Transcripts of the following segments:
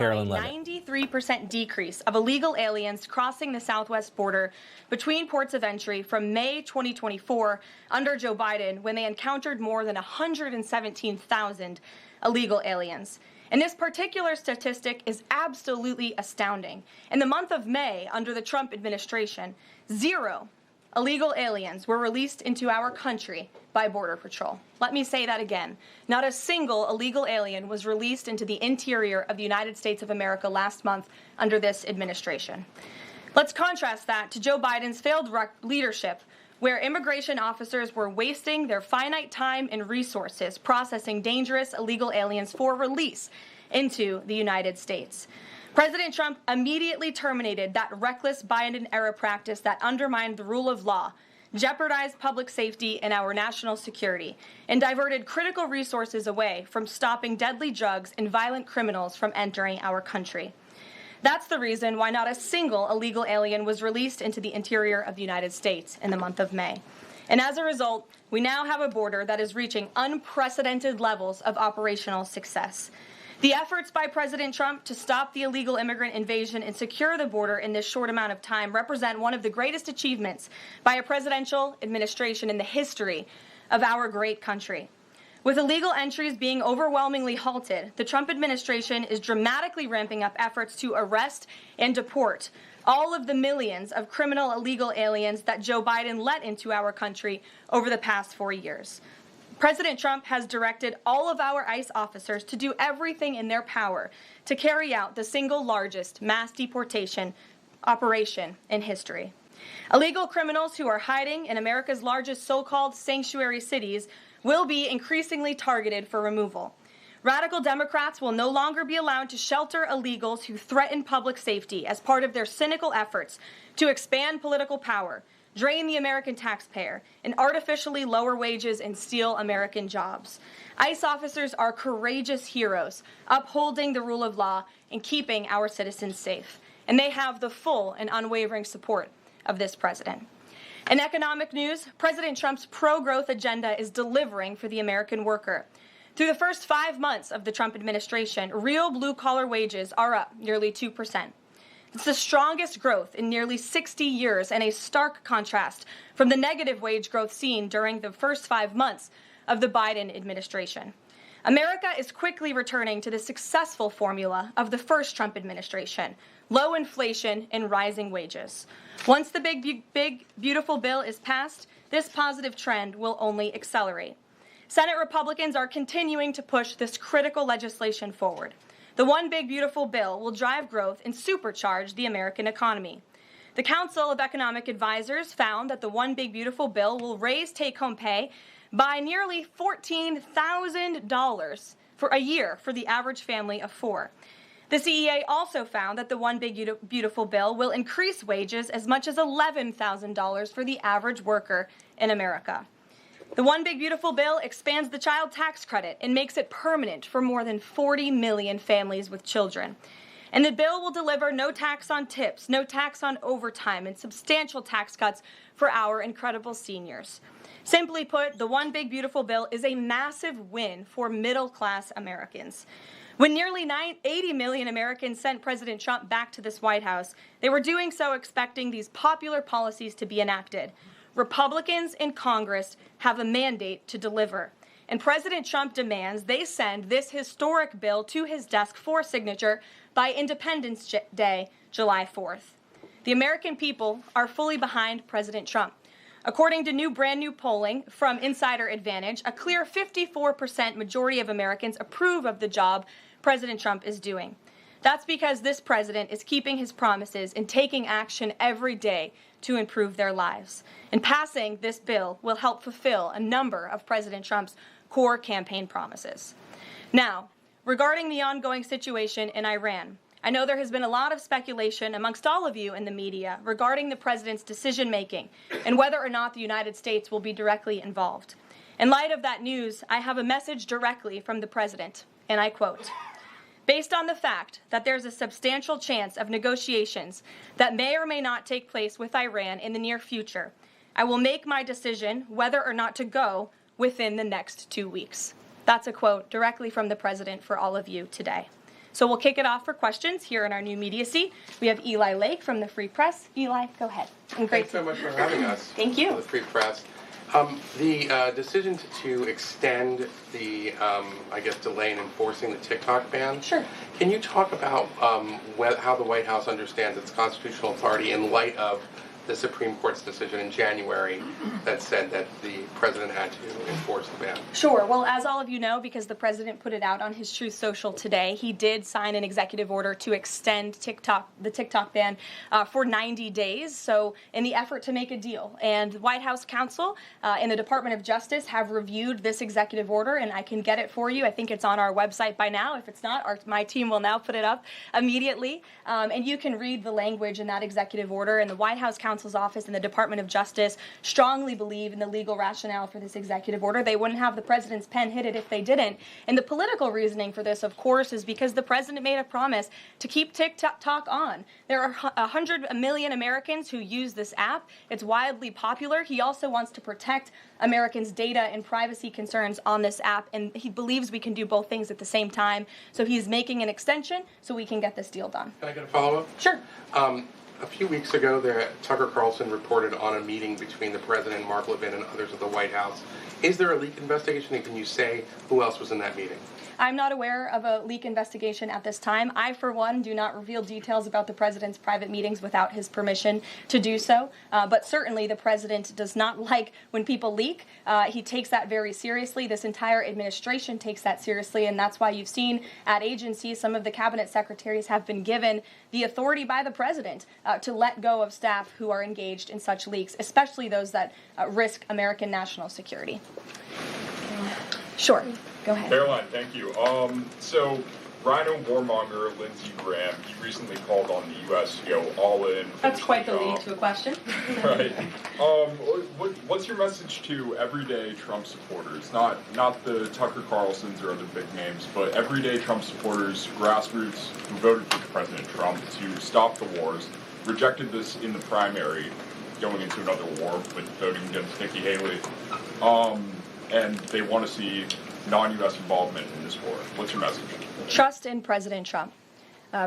Karoline A Leavitt. 93% decrease of illegal aliens crossing the southwest border between ports of entry from May 2024 under Joe Biden, when they encountered more than 117,000 illegal aliens. And this particular statistic is absolutely astounding. In the month of May, under the Trump administration, 0 illegal aliens were released into our country by Border Patrol. Let me say that again. Not a single illegal alien was released into the interior of the United States of America last month under this administration. Let's contrast that to Joe Biden's failed leadership, where immigration officers were wasting their finite time and resources processing dangerous illegal aliens for release into the United States. President Trump immediately terminated that reckless Biden-era practice that undermined the rule of law, jeopardized public safety and our national security, and diverted critical resources away from stopping deadly drugs and violent criminals from entering our country. That's the reason why not a single illegal alien was released into the interior of the United States in the month of May. And as a result, we now have a border that is reaching unprecedented levels of operational success. The efforts by President Trump to stop the illegal immigrant invasion and secure the border in this short amount of time represent one of the greatest achievements by a presidential administration in the history of our great country. With illegal entries being overwhelmingly halted, the Trump administration is dramatically ramping up efforts to arrest and deport all of the millions of criminal illegal aliens that Joe Biden let into our country over the past 4 years. President Trump has directed all of our ICE officers to do everything in their power to carry out the single largest mass deportation operation in history. Illegal criminals who are hiding in America's largest so-called sanctuary cities will be increasingly targeted for removal. Radical Democrats will no longer be allowed to shelter illegals who threaten public safety as part of their cynical efforts to expand political power, drain the American taxpayer, and artificially lower wages and steal American jobs. ICE officers are courageous heroes, upholding the rule of law and keeping our citizens safe. And they have the full and unwavering support of this president. In economic news, President Trump's pro-growth agenda is delivering for the American worker. Through the first 5 months of the Trump administration, real blue-collar wages are up nearly 2%. It's the strongest growth in nearly 60 years, and a stark contrast from the negative wage growth seen during the first 5 months of the Biden administration. America is quickly returning to the successful formula of the first Trump administration: low inflation and rising wages. Once the big, beautiful bill is passed, this positive trend will only accelerate. Senate Republicans are continuing to push this critical legislation forward. The One Big Beautiful Bill will drive growth and supercharge the American economy. The Council of Economic Advisors found that the One Big Beautiful Bill will raise take-home pay by nearly $14,000 for a year for the average family of 4. The CEA also found that the One Big Beautiful Bill will increase wages as much as $11,000 for the average worker in America. The One Big Beautiful Bill expands the child tax credit and makes it permanent for more than 40 million families with children. And the bill will deliver no tax on tips, no tax on overtime, and substantial tax cuts for our incredible seniors. Simply put, the One Big Beautiful Bill is a massive win for middle-class Americans. When nearly 80 million Americans sent President Trump back to this White House, they were doing so expecting these popular policies to be enacted. Republicans in Congress have a mandate to deliver, and President Trump demands they send this historic bill to his desk for signature by Independence Day, July 4th. The American people are fully behind President Trump. According to brand new polling from Insider Advantage, a clear 54% majority of Americans approve of the job President Trump is doing. That's because this president is keeping his promises and taking action every day to improve their lives. And passing this bill will help fulfill a number of President Trump's core campaign promises. Now, regarding the ongoing situation in Iran, I know there has been a lot of speculation amongst all of you in the media regarding the president's decision-making and whether or not the United States will be directly involved. In light of that news, I have a message directly from the president, and I quote, "Based on the fact that there's a substantial chance of negotiations that may or may not take place with Iran in the near future, I will make my decision whether or not to go within the next 2 weeks." That's a quote directly from the president for all of you today. So we'll kick it off for questions here in our new media seat. We have Eli Lake from the Free Press. Eli, go ahead. And Thanks so much for having us. Thank you. The Free Press. The decision to extend the, delay in enforcing the TikTok ban. Sure. Can you talk about how the White House understands its constitutional authority in light of the Supreme Court's decision in January that said that the president had to enforce the ban? Sure. Well, as all of you know, because the president put it out on his Truth Social today, he did sign an executive order to extend the TikTok ban for 90 days. So in the effort to make a deal. And the White House counsel and the Department of Justice have reviewed this executive order, and I can get it for you. I think it's on our website by now. If it's not, my team will now put it up immediately. And you can read the language in that executive order. And the White House counsel's office and the Department of Justice strongly believe in the legal rationale for this executive order. They wouldn't have the president's pen hit it if they didn't. And the political reasoning for this, of course, is because the president made a promise to keep TikTok on. There are 100 million Americans who use this app. It's wildly popular. He also wants to protect Americans' data and privacy concerns on this app, and he believes we can do both things at the same time. So he's making an extension so we can get this deal done. Can I get a follow-up? Sure. A few weeks ago, Tucker Carlson reported on a meeting between the president, Mark Levin, and others at the White House. Is there a leak investigation, and can you say who else was in that meeting? I'm not aware of a leak investigation at this time. I, for one, do not reveal details about the president's private meetings without his permission to do so. But certainly the president does not like when people leak. He takes that very seriously. This entire administration takes that seriously, and that's why you've seen at agencies some of the cabinet secretaries have been given the authority by the president to let go of staff who are engaged in such leaks, especially those that risk American national security. Sure. Go ahead. Karoline, thank you. So Rhino warmonger Lindsey Graham, he recently called on the U.S. to go all in. That's quite the lead to a question. Right. What's your message to everyday Trump supporters? Not the Tucker Carlsons or other big names, but everyday Trump supporters, grassroots who voted for President Trump to stop the wars, rejected this in the primary, going into another war with voting against Nikki Haley, and they want to see non-U.S. involvement in this war. What's your message? Trust in President Trump.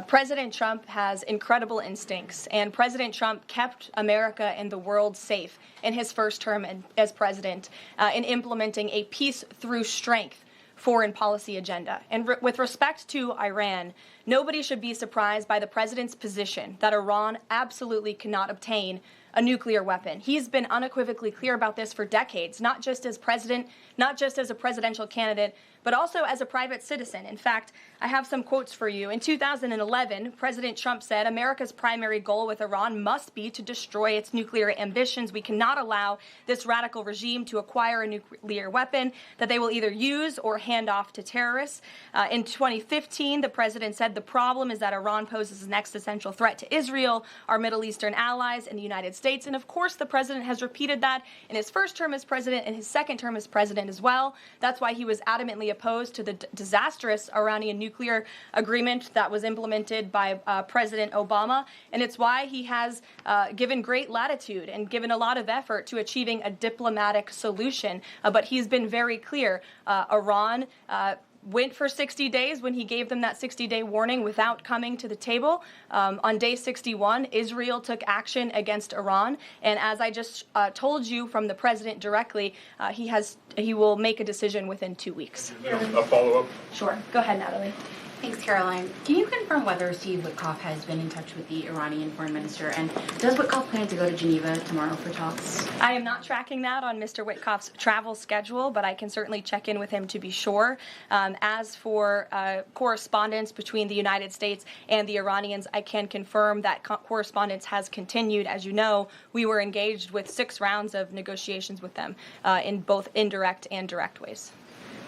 President Trump has incredible instincts, and President Trump kept America and the world safe in his first term as president in implementing a peace through strength foreign policy agenda. And with respect to Iran, nobody should be surprised by the president's position that Iran absolutely cannot obtain a nuclear weapon. He's been unequivocally clear about this for decades, not just as president, not just as a presidential candidate, but also as a private citizen. In fact, I have some quotes for you. In 2011, President Trump said, America's primary goal with Iran must be to destroy its nuclear ambitions. We cannot allow this radical regime to acquire a nuclear weapon that they will either use or hand off to terrorists. In 2015, the president said the problem is that Iran poses an existential threat to Israel, our Middle Eastern allies, and the United States. And of course, the president has repeated that in his first term as president and his second term as president as well. That's why he was adamantly opposed to the disastrous Iranian nuclear agreement that was implemented by President Obama. And it's why he has given great latitude and given a lot of effort to achieving a diplomatic solution. But he's been very clear. Iran went for 60 days when he gave them that 60-day warning without coming to the table. On day 61, Israel took action against Iran. And as I just told you from the president directly, he will make a decision within 2 weeks. A follow-up? Sure. Go ahead, Natalie. Thanks, Karoline. Can you confirm whether Steve Witkoff has been in touch with the Iranian foreign minister? And does Witkoff plan to go to Geneva tomorrow for talks? I am not tracking that on Mr. Witkoff's travel schedule, but I can certainly check in with him to be sure. As for correspondence between the United States and the Iranians, I can confirm that correspondence has continued. As you know, we were engaged with 6 rounds of negotiations with them in both indirect and direct ways.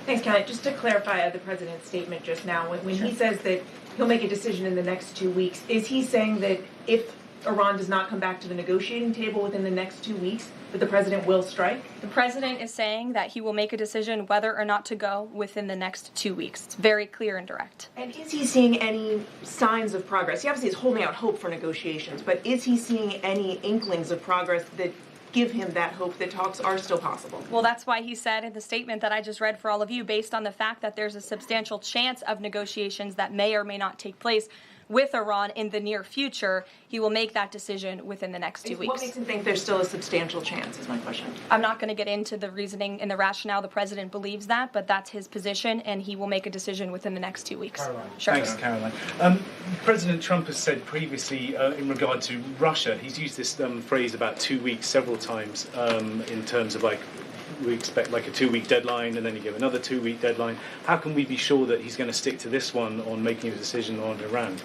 Thanks, Kelly. Just to clarify the president's statement just now, when he says that he'll make a decision in the next 2 weeks, is he saying that if Iran does not come back to the negotiating table within the next 2 weeks, that the president will strike? The president is saying that he will make a decision whether or not to go within the next 2 weeks. It's very clear and direct. And is he seeing any signs of progress? He obviously is holding out hope for negotiations, but is he seeing any inklings of progress that give him that hope that talks are still possible? Well, that's why he said in the statement that I just read for all of you, based on the fact that there's a substantial chance of negotiations that may or may not take place with Iran in the near future, he will make that decision within the next 2 weeks. What makes him think there's still a substantial chance, is my question. I'm not going to get into the reasoning and the rationale the president believes that, but that's his position, and he will make a decision within the next 2 weeks. Karoline. Sure. Thanks, Karoline. President Trump has said previously in regard to Russia, he's used this phrase about 2 weeks several times in terms of like, we expect like a 2-week deadline and then you give another 2-week deadline. How can we be sure that he's going to stick to this one on making a decision on Iran?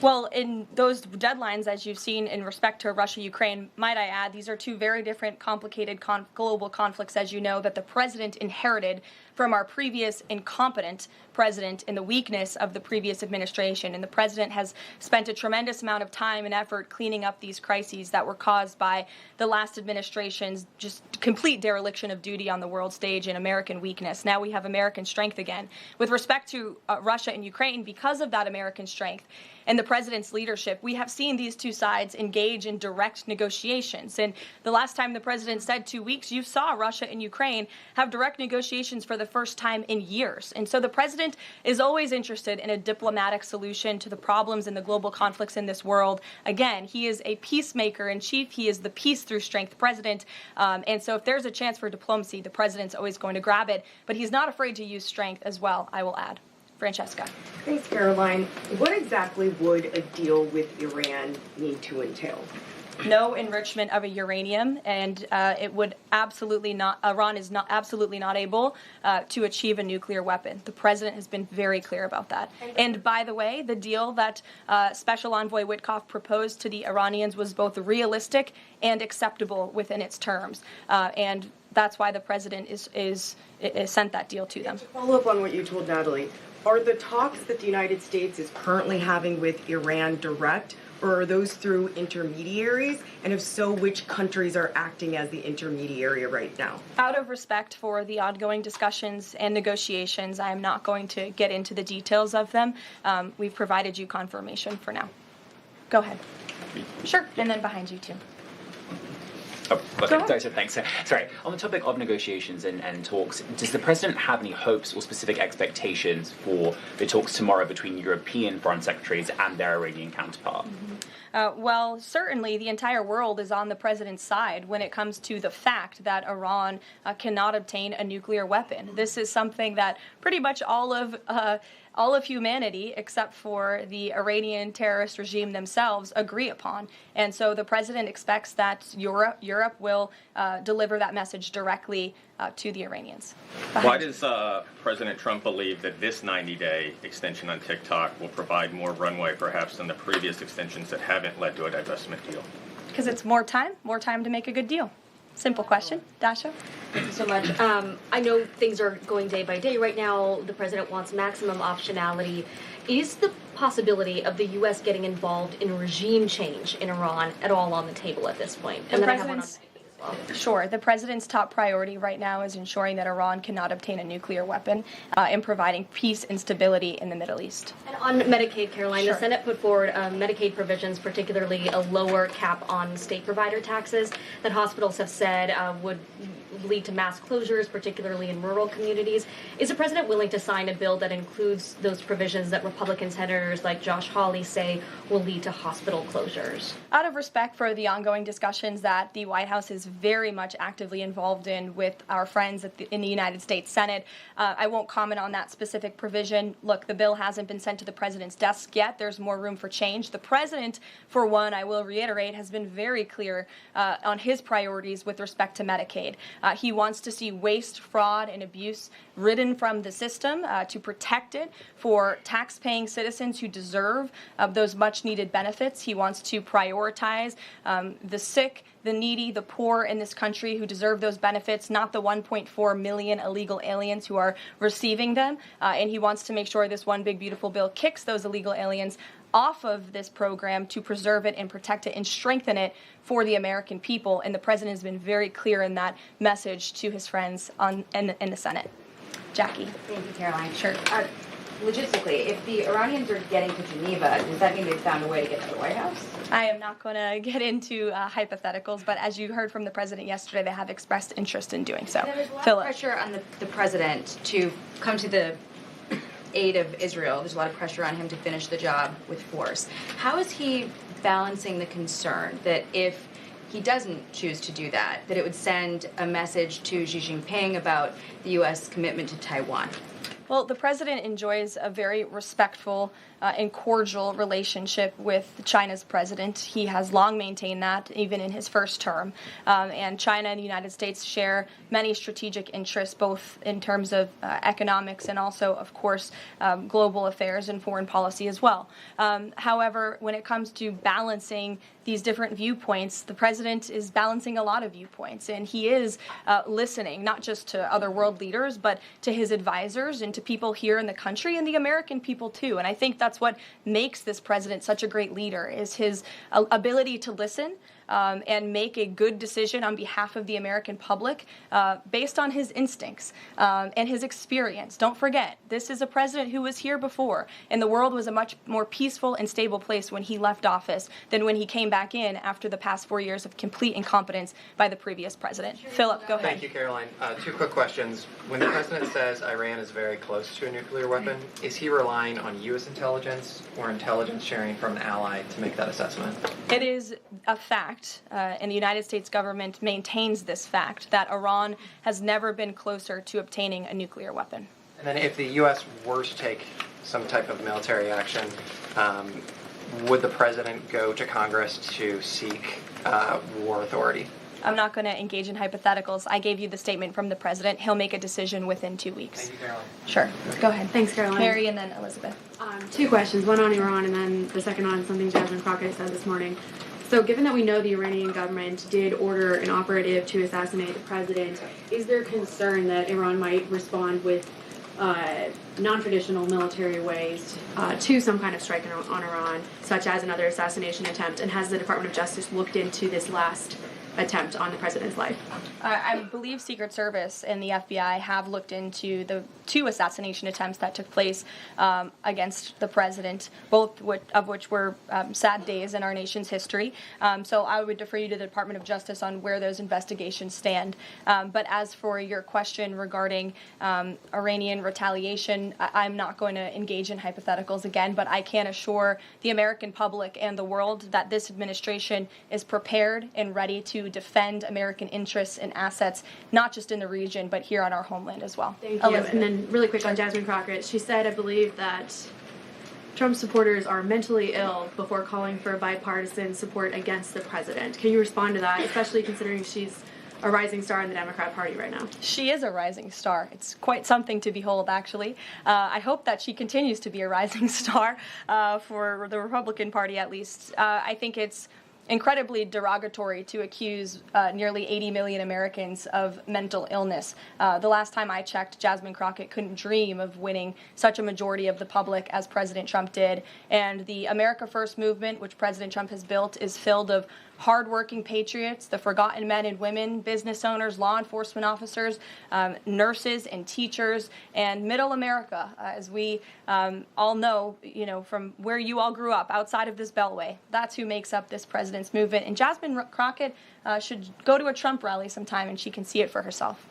Well, in those deadlines, as you've seen in respect to Russia, Ukraine, might I add, these are two very different, complicated global conflicts, as you know, that the president inherited from our previous incompetent president in the weakness of the previous administration. And the president has spent a tremendous amount of time and effort cleaning up these crises that were caused by the last administration's just complete dereliction of duty on the world stage and American weakness. Now we have American strength again. With respect to Russia and Ukraine, because of that American strength and the president's leadership, we have seen these two sides engage in direct negotiations. And the last time the president said 2 weeks, you saw Russia and Ukraine have direct negotiations for the first time in years. And so the president is always interested in a diplomatic solution to the problems and the global conflicts in this world. Again, he is a peacemaker in chief. He is the peace through strength president. And so if there's a chance for diplomacy, the president's always going to grab it. But he's not afraid to use strength as well, I will add. Francesca. Thanks, Caroline. What exactly would a deal with Iran need to entail? No enrichment of a uranium, and it would absolutely not. Iran is not absolutely not able to achieve a nuclear weapon. The president has been very clear about that. And by the way, the deal that Special Envoy Witkoff proposed to the Iranians was both realistic and acceptable within its terms. And that's why the president is sent that deal to them. To follow up on what you told Natalie, are the talks that the United States is currently having with Iran direct, or are those through intermediaries? And if so, which countries are acting as the intermediary right now? Out of respect for the ongoing discussions and negotiations, I am not going to get into the details of them. We've provided you confirmation for now. Go ahead. Sure, and then behind you too. Oh, okay. So thanks. Sorry. On the topic of negotiations and talks, does the president have any hopes or specific expectations for the talks tomorrow between European foreign secretaries and their Iranian counterpart? Well, certainly the entire world is on the president's side when it comes to the fact that Iran cannot obtain a nuclear weapon. This is something that pretty much all of humanity, except for the Iranian terrorist regime themselves, agree upon. And so the president expects that Europe will deliver that message directly to the Iranians. Why does President Trump believe that this 90-day extension on TikTok will provide more runway, perhaps, than the previous extensions that haven't led to a divestment deal? Because it's more time to make a good deal. Simple question. Dasha? Thank you so much. I know things are going day by day right now. The president wants maximum optionality. Is the possibility of the U.S. getting involved in regime change in Iran at all on the table at this point? And then I have one on Medicaid as well. Sure. The president's top priority right now is ensuring that Iran cannot obtain a nuclear weapon and providing peace and stability in the Middle East. And on Medicaid, Caroline, Sure. The Senate put forward Medicaid provisions, particularly a lower cap on state provider taxes that hospitals have said would lead to mass closures, particularly in rural communities. Is the president willing to sign a bill that includes those provisions that Republican senators like Josh Hawley say will lead to hospital closures? Out of respect for the ongoing discussions that the White House is very much actively involved in with our friends in the United States Senate, I won't comment on that specific provision. Look, the bill hasn't been sent to the president's desk yet. There's more room for change. The president, for one, I will reiterate, has been very clear on his priorities with respect to Medicaid. He wants to see waste, fraud, and abuse ridden from the system to protect it for tax-paying citizens who deserve those much-needed benefits. He wants to prioritize the sick, the needy, the poor in this country who deserve those benefits, not the 1.4 million illegal aliens who are receiving them. And he wants to make sure this one big, beautiful bill kicks those illegal aliens off of this program to preserve it and protect it and strengthen it for the American people. And the president has been very clear in that message to his friends in the Senate. Jackie. Thank you, Caroline. Sure. logistically, if the Iranians are getting to Geneva, does that mean they've found a way to get to the White House? I am not going to get into hypotheticals, but as you heard from the president yesterday, they have expressed interest in doing so. There's a lot Philip. of pressure on the president to come to the aid of Israel. There's a lot of pressure on him to finish the job with force. How is he balancing the concern that if he doesn't choose to do that, that it would send a message to Xi Jinping about the U.S. commitment to Taiwan? Well, the president enjoys a very respectful and cordial relationship with China's president. He has long maintained that, even in his first term. And China and the United States share many strategic interests, both in terms of economics and also, of course, global affairs and foreign policy as well. However, when it comes to balancing these different viewpoints, the president is balancing a lot of viewpoints, and he is listening not just to other world leaders, but to his advisors and to people here in the country and the American people too. And I think that's what makes this president such a great leader, is his ability to listen and make a good decision on behalf of the American public based on his instincts and his experience. Don't forget, this is a president who was here before, and the world was a much more peaceful and stable place when he left office than when he came back in after the past 4 years of complete incompetence by the previous president. Philip, go ahead. Thank you, Caroline. Two quick questions. When the president says Iran is very close to a nuclear weapon, is he relying on U.S. intelligence or intelligence sharing from an ally to make that assessment? It is a fact, and the United States government maintains this fact, that Iran has never been closer to obtaining a nuclear weapon. And then if the U.S. were to take some type of military action, would the president go to Congress to seek war authority? I'm not going to engage in hypotheticals. I gave you the statement from the president. He'll make a decision within 2 weeks. Thank you, Caroline. Sure. Go ahead. Thanks, Caroline. Mary and then Elizabeth. Two questions, one on Iran and then the second on something Jasmine Crockett said this morning. So given that we know the Iranian government did order an operative to assassinate the president, is there concern that Iran might respond with non-traditional military ways to some kind of strike on Iran, such as another assassination attempt? And has the Department of Justice looked into this last attempt on the president's life? I believe Secret Service and the FBI have looked into the 2 assassination attempts that took place against the president, both of which were sad days in our nation's history. So I would defer you to the Department of Justice on where those investigations stand. But as for your question regarding Iranian retaliation, I'm not going to engage in hypotheticals again, but I can assure the American public and the world that this administration is prepared and ready to defend American interests and assets, not just in the region, but here on our homeland as well. Thank you. And then really quick on Jasmine Crockett, she said, I believe, that Trump supporters are mentally ill before calling for bipartisan support against the president. Can you respond to that, especially considering she's a rising star in the Democrat Party right now? She is a rising star. It's quite something to behold, actually. I hope that she continues to be a rising star for the Republican Party, at least. I think it's incredibly derogatory to accuse nearly 80 million Americans of mental illness. The last time I checked, Jasmine Crockett couldn't dream of winning such a majority of the public as President Trump did. And the America First movement, which President Trump has built, is filled of hardworking patriots, the forgotten men and women, business owners, law enforcement officers, nurses and teachers, and middle America, as we all know, from where you all grew up, outside of this beltway. That's who makes up this president's movement. And Jasmine Crockett should go to a Trump rally sometime, and she can see it for herself.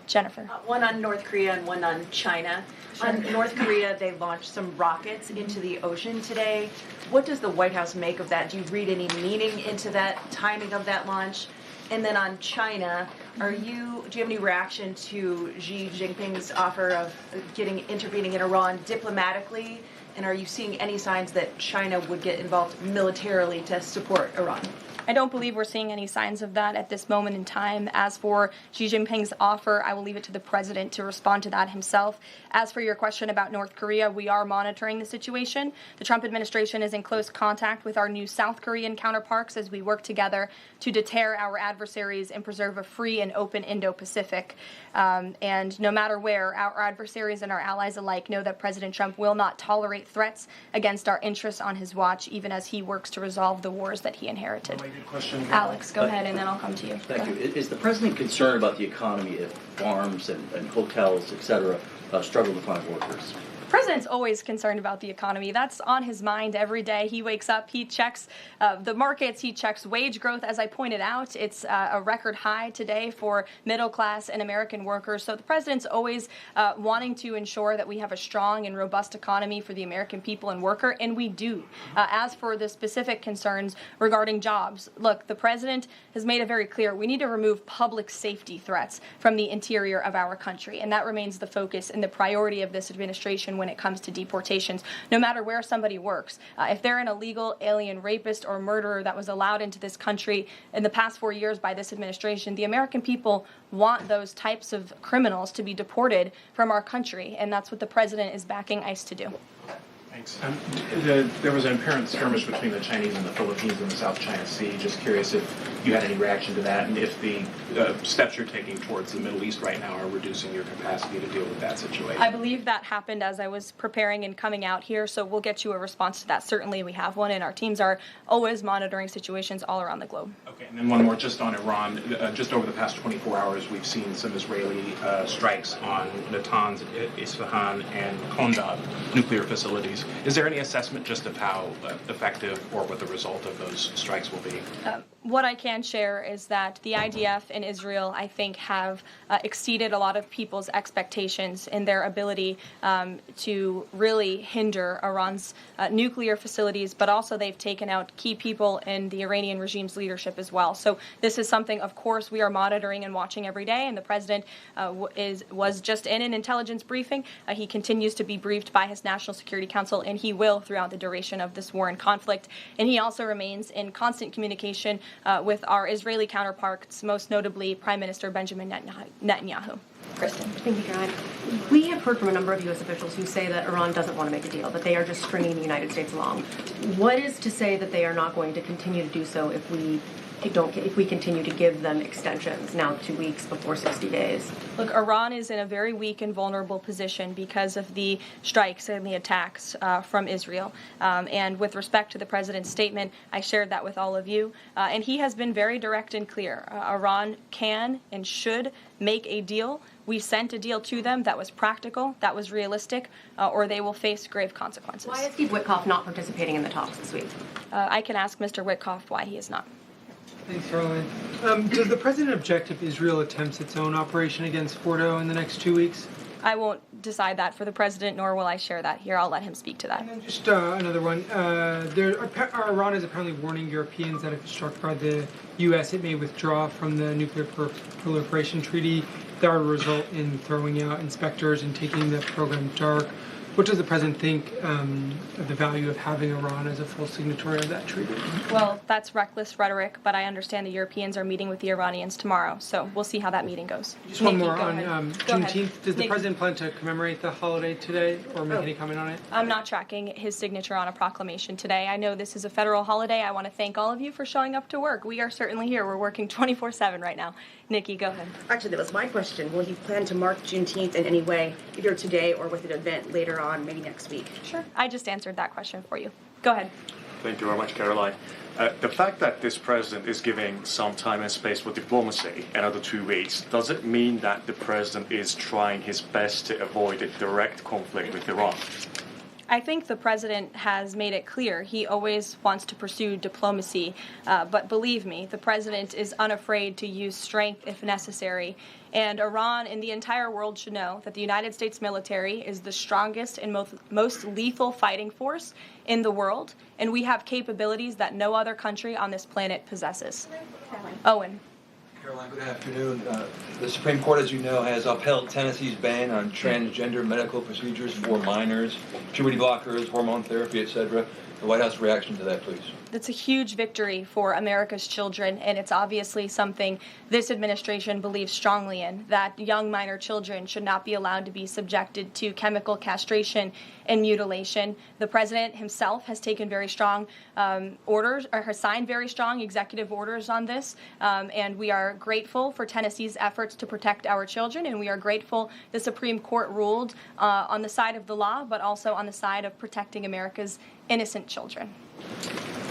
Jennifer. One on North Korea and one on China. On North Korea, they launched some rockets into the ocean today. What does the White House make of that? Do you read any meaning into that timing of that launch? And then on China, do you have any reaction to Xi Jinping's offer of intervening in Iran diplomatically? And are you seeing any signs that China would get involved militarily to support Iran? I don't believe we're seeing any signs of that at this moment in time. As for Xi Jinping's offer, I will leave it to the president to respond to that himself. As for your question about North Korea, we are monitoring the situation. The Trump administration is in close contact with our new South Korean counterparts as we work together to deter our adversaries and preserve a free and open Indo-Pacific. And no matter where, our adversaries and our allies alike know that President Trump will not tolerate threats against our interests on his watch, even as he works to resolve the wars that he inherited. Question. Alex, go ahead, and then I'll come to you. Thank you. Is the president concerned about the economy if farms and hotels, et cetera, struggle to find workers? The president's always concerned about the economy. That's on his mind every day. He wakes up, he checks the markets, he checks wage growth. As I pointed out, it's a record high today for middle class and American workers. So the president's always wanting to ensure that we have a strong and robust economy for the American people and worker, and we do. As for the specific concerns regarding jobs, look, the president has made it very clear we need to remove public safety threats from the interior of our country, and that remains the focus and the priority of this administration when it comes to deportations, no matter where somebody works. If they're an illegal alien rapist or murderer that was allowed into this country in the past 4 years by this administration, the American people want those types of criminals to be deported from our country, and that's what the president is backing ICE to do. Thanks. There was an apparent skirmish between the Chinese and the Philippines in the South China Sea. Just curious if you had any reaction to that, and if the steps you're taking towards the Middle East right now are reducing your capacity to deal with that situation. I believe that happened as I was preparing and coming out here, so we'll get you a response to that. Certainly we have one, and our teams are always monitoring situations all around the globe. Okay, and then one more just on Iran. Just over the past 24 hours, we've seen some Israeli strikes on Natanz, Isfahan, and Kondab nuclear facilities. Is there any assessment just of how effective or what the result of those strikes will be? What I can share is that the IDF and Israel, I think, have exceeded a lot of people's expectations in their ability to really hinder Iran's nuclear facilities, but also they've taken out key people in the Iranian regime's leadership as well. So this is something, of course, we are monitoring and watching every day, and the president was just in an intelligence briefing. He continues to be briefed by his National Security Council, and he will throughout the duration of this war and conflict. And he also remains in constant communication with our Israeli counterparts, most notably Prime Minister Benjamin Netanyahu. Kristen. Thank you, Caroline. We have heard from a number of U.S. officials who say that Iran doesn't want to make a deal, that they are just stringing the United States along. What is to say that they are not going to continue to do so if we continue to give them extensions, now 2 weeks before 60 days? Look, Iran is in a very weak and vulnerable position because of the strikes and the attacks from Israel. And with respect to the president's statement, I shared that with all of you. And he has been very direct and clear. Iran can and should make a deal. We sent a deal to them that was practical, that was realistic, or they will face grave consequences. Why is Steve Witkoff not participating in the talks this week? I can ask Mr. Witkoff why he is not. Thanks, Caroline. Does the president object if Israel attempts its own operation against Fordo in the next 2 weeks? I won't decide that for the president, nor will I share that here. I'll let him speak to that. And then just another one. Iran is apparently warning Europeans that if it's struck by the U.S., it may withdraw from the nuclear proliferation treaty. That would result in throwing out inspectors and taking the program dark. What does the president think of the value of having Iran as a full signatory of that treaty? Well, that's reckless rhetoric, but I understand the Europeans are meeting with the Iranians tomorrow, so we'll see how that meeting goes. Just one more on Juneteenth. Does the president plan to commemorate the holiday today or make any comment on it? I'm not tracking his signature on a proclamation today. I know this is a federal holiday. I want to thank all of you for showing up to work. We are certainly here. We're working 24/7 right now. Nikki, go ahead. Actually, that was my question. Will he plan to mark Juneteenth in any way, either today or with an event later on, maybe next week? Sure. I just answered that question for you. Go ahead. Thank you very much, Caroline. The fact that this president is giving some time and space for diplomacy, another 2 weeks, does it mean that the president is trying his best to avoid a direct conflict with Iran? I think the president has made it clear he always wants to pursue diplomacy, but believe me, the president is unafraid to use strength if necessary. And Iran and the entire world should know that the United States military is the strongest and most lethal fighting force in the world, and we have capabilities that no other country on this planet possesses. Owen. Caroline, good afternoon. The Supreme Court, as you know, has upheld Tennessee's ban on transgender medical procedures for minors, puberty blockers, hormone therapy, etc. The White House reaction to that, please. It's a huge victory for America's children, and it's obviously something this administration believes strongly in, that young minor children should not be allowed to be subjected to chemical castration and mutilation. The president himself has taken very strong orders, or has signed very strong executive orders on this, and we are grateful for Tennessee's efforts to protect our children, and we are grateful the Supreme Court ruled on the side of the law, but also on the side of protecting America's innocent children.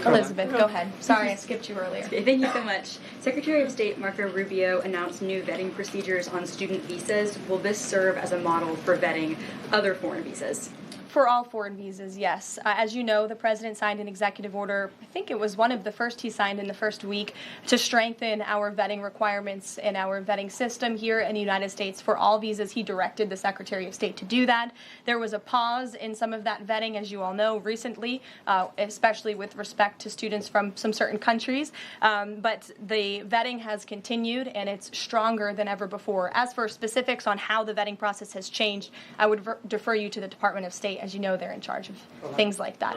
Elizabeth, go ahead. Sorry, I skipped you earlier. Okay, thank you so much. Secretary of State Marco Rubio announced new vetting procedures on student visas. Will this serve as a model for vetting other foreign visas? For all foreign visas, yes. As you know, the president signed an executive order, I think it was one of the first he signed in the first week, to strengthen our vetting requirements and our vetting system here in the United States for all visas. He directed the Secretary of State to do that. There was a pause in some of that vetting, as you all know, recently, especially with respect to students from some certain countries. But the vetting has continued, and it's stronger than ever before. As for specifics on how the vetting process has changed, I would defer you to the Department of State. As you know, they're in charge of things like that.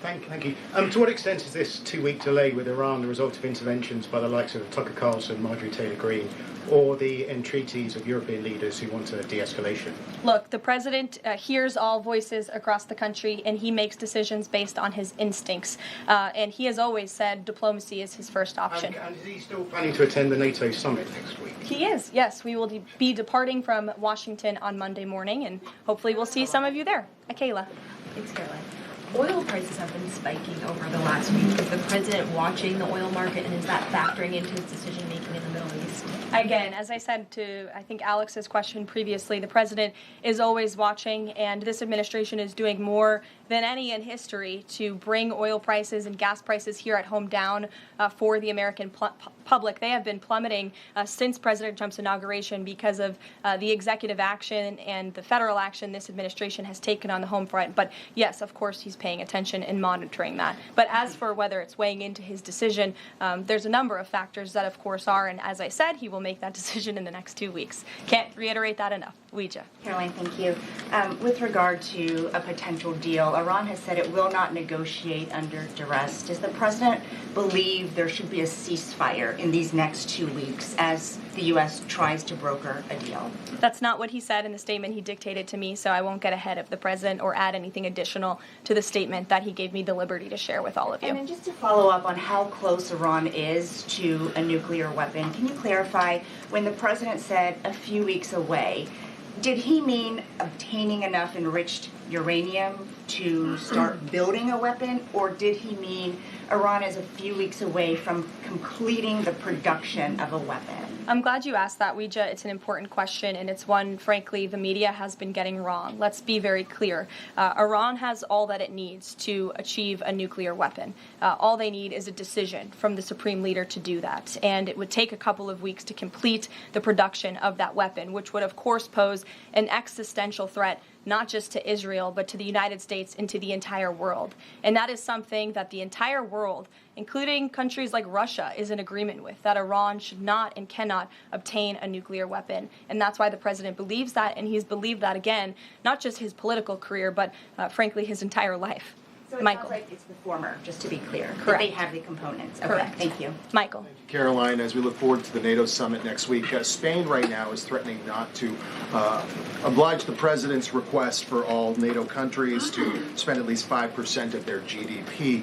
Thank you. To what extent is this 2-week delay with Iran the result of interventions by the likes of Tucker Carlson, Marjorie Taylor Greene, or the entreaties of European leaders who want a de-escalation? Look, the president hears all voices across the country, and he makes decisions based on his instincts. And he has always said diplomacy is his first option. And is he still planning to attend the NATO summit next week? He is, yes. We will be departing from Washington on Monday morning, and hopefully we'll see some of you there. Kayla. Thanks, Caroline. Oil prices have been spiking over the last week. Is the president watching the oil market, and is that factoring into his decision-making in the Middle East? Again, as I said to, I think, Alex's question previously, the president is always watching, and this administration is doing more than any in history to bring oil prices and gas prices here at home down for the American public. They have been plummeting since President Trump's inauguration because of the executive action and the federal action this administration has taken on the home front. But yes, of course, he's paying attention and monitoring that. But as for whether it's weighing into his decision, there's a number of factors that, of course, are. And as I said, he will make that decision in the next 2 weeks. Can't reiterate that enough. Ouija. Caroline, thank you. With regard to a potential deal, Iran has said it will not negotiate under duress. Does the president believe there should be a ceasefire in these next 2 weeks as the U.S. tries to broker a deal? That's not what he said in the statement he dictated to me, so I won't get ahead of the president or add anything additional to the statement that he gave me the liberty to share with all of you. And then just to follow up on how close Iran is to a nuclear weapon, can you clarify when the president said a few weeks away, did he mean obtaining enough enriched uranium to start building a weapon, or did he mean Iran is a few weeks away from completing the production of a weapon? I'm glad you asked that, Ouija. It's an important question, and it's one, frankly, the media has been getting wrong. Let's be very clear. Iran has all that it needs to achieve a nuclear weapon. All they need is a decision from the supreme leader to do that, and it would take a couple of weeks to complete the production of that weapon, which would, of course, pose an existential threat not just to Israel, but to the United States and to the entire world. And that is something that the entire world, including countries like Russia, is in agreement with, that Iran should not and cannot obtain a nuclear weapon. And that's why the president believes that, and he's believed that, again, not just his political career, but frankly, his entire life. So it Michael. sounds like it's the former, just to be clear. Correct. That they have the components. Okay, Correct. thank you. Michael. Caroline, as we look forward to the NATO summit next week, Spain right now is threatening not to oblige the president's request for all NATO countries to spend at least 5% of their GDP.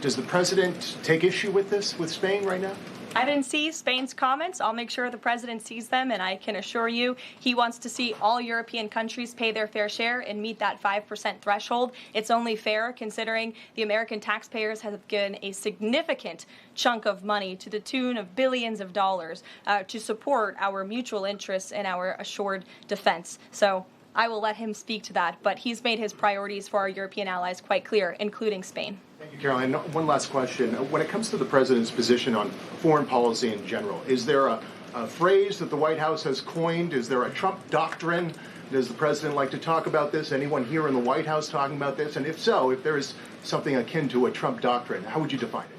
Does the president take issue with this, with Spain right now? I didn't see Spain's comments. I'll make sure the president sees them, and I can assure you he wants to see all European countries pay their fair share and meet that 5% threshold. It's only fair considering the American taxpayers have given a significant chunk of money to the tune of billions of dollars to support our mutual interests and our assured defense. So I will let him speak to that, but he's made his priorities for our European allies quite clear, including Spain. Thank you, Caroline. One last question. When it comes to the president's position on foreign policy in general, is there a phrase that the White House has coined? Is there a Trump doctrine? Does the president like to talk about this? Anyone here in the White House talking about this? And if so, if there is something akin to a Trump doctrine, how would you define it?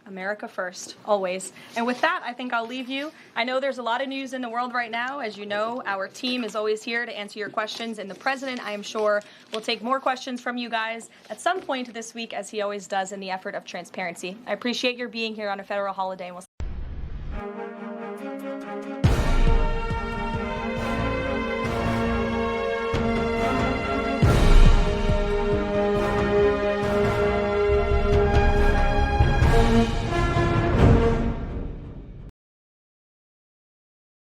America first, always. And with that, I think I'll leave you. I know there's a lot of news in the world right now. As you know, our team is always here to answer your questions. And the president, I am sure, will take more questions from you guys at some point this week, as he always does in the effort of transparency. I appreciate your being here on a federal holiday. And we'll